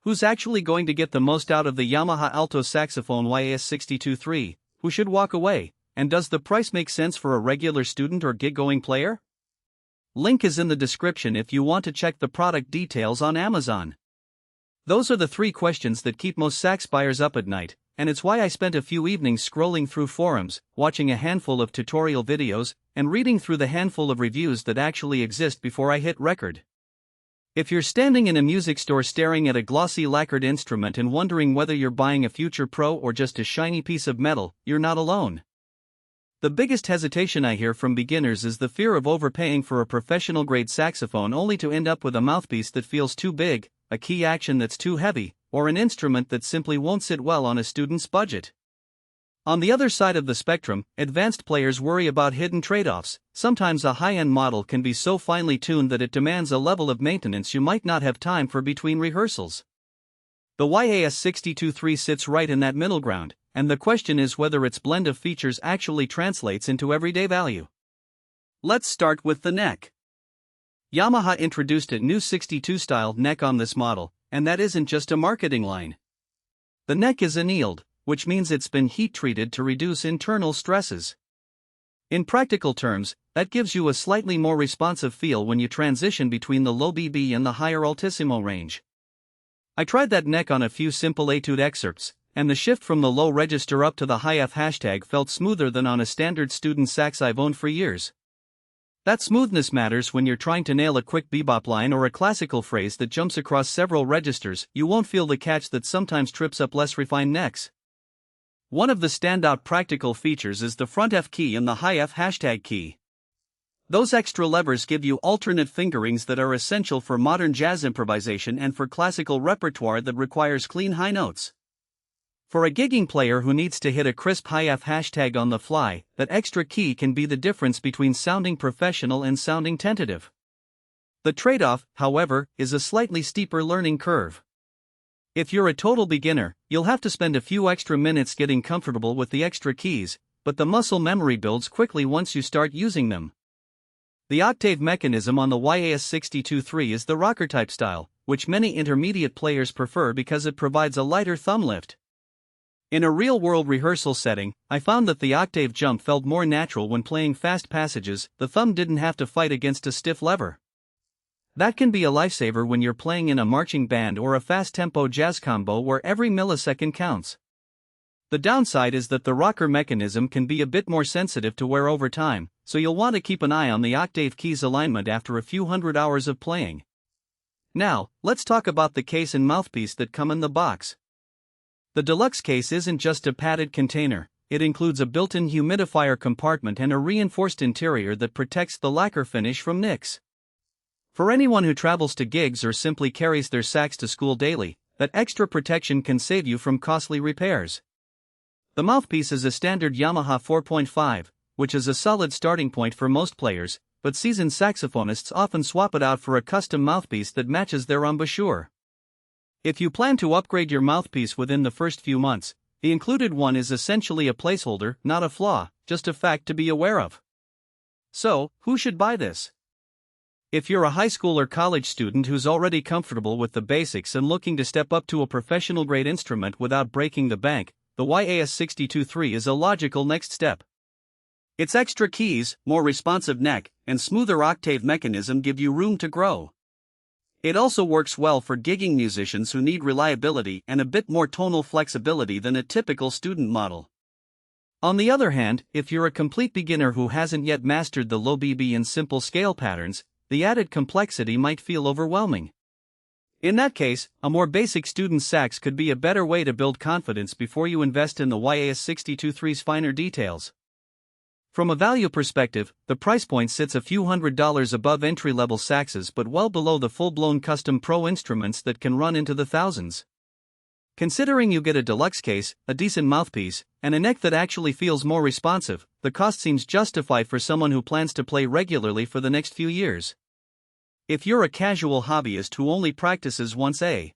Who's actually going to get the most out of the YAMAHA Alto Saxophone YAS62 YAS? Who should walk away? And does the price make sense for a regular student or gig-going player? Link is in the description if you want to check the product details on Amazon. Those are the three questions that keep most sax buyers up at night, and it's why I spent a few evenings scrolling through forums, watching a handful of tutorial videos, and reading through the handful of reviews that actually exist before I hit record. If you're standing in a music store staring at a glossy lacquered instrument and wondering whether you're buying a future pro or just a shiny piece of metal, you're not alone. The biggest hesitation I hear from beginners is the fear of overpaying for a professional-grade saxophone only to end up with a mouthpiece that feels too big, a key action that's too heavy, or an instrument that simply won't sit well on a student's budget. On the other side of the spectrum, advanced players worry about hidden trade-offs. Sometimes a high-end model can be so finely tuned that it demands a level of maintenance you might not have time for between rehearsals. The YAS62 YAS sits right in that middle ground, and the question is whether its blend of features actually translates into everyday value. Let's start with the neck. Yamaha introduced a new 62-style neck on this model, and that isn't just a marketing line. The neck is annealed, which means it's been heat-treated to reduce internal stresses. In practical terms, that gives you a slightly more responsive feel when you transition between the low BB and the higher altissimo range. I tried that neck on a few simple etude excerpts, and the shift from the low register up to the high F hashtag felt smoother than on a standard student sax I've owned for years. That smoothness matters when you're trying to nail a quick bebop line or a classical phrase that jumps across several registers. You won't feel the catch that sometimes trips up less refined necks. One of the standout practical features is the front F key and the high F hashtag key. Those extra levers give you alternate fingerings that are essential for modern jazz improvisation and for classical repertoire that requires clean high notes. For a gigging player who needs to hit a crisp high F hashtag on the fly, that extra key can be the difference between sounding professional and sounding tentative. The trade-off, however, is a slightly steeper learning curve. If you're a total beginner, you'll have to spend a few extra minutes getting comfortable with the extra keys, but the muscle memory builds quickly once you start using them. The octave mechanism on the YAS62 YAS is the rocker-type style, which many intermediate players prefer because it provides a lighter thumb lift. In a real-world rehearsal setting, I found that the octave jump felt more natural when playing fast passages. The thumb didn't have to fight against a stiff lever. That can be a lifesaver when you're playing in a marching band or a fast-tempo jazz combo where every millisecond counts. The downside is that the rocker mechanism can be a bit more sensitive to wear over time, so you'll want to keep an eye on the octave key's alignment after a few hundred hours of playing. Now, let's talk about the case and mouthpiece that come in the box. The Deluxe case isn't just a padded container, it includes a built-in humidifier compartment and a reinforced interior that protects the lacquer finish from nicks. For anyone who travels to gigs or simply carries their sax to school daily, that extra protection can save you from costly repairs. The mouthpiece is a standard Yamaha 4.5, which is a solid starting point for most players, but seasoned saxophonists often swap it out for a custom mouthpiece that matches their embouchure. If you plan to upgrade your mouthpiece within the first few months, the included one is essentially a placeholder, not a flaw, just a fact to be aware of. So, who should buy this? If you're a high school or college student who's already comfortable with the basics and looking to step up to a professional-grade instrument without breaking the bank, the YAS62 YAS is a logical next step. Its extra keys, more responsive neck, and smoother octave mechanism give you room to grow. It also works well for gigging musicians who need reliability and a bit more tonal flexibility than a typical student model. On the other hand, if you're a complete beginner who hasn't yet mastered the low BB and simple scale patterns, the added complexity might feel overwhelming. In that case, a more basic student sax could be a better way to build confidence before you invest in the YAS62 YAS's finer details. From a value perspective, the price point sits a few $100s above entry-level saxes but well below the full-blown custom pro instruments that can run into the thousands. Considering you get a deluxe case, a decent mouthpiece, and a neck that actually feels more responsive, the cost seems justified for someone who plans to play regularly for the next few years. If you're a casual hobbyist who only practices once a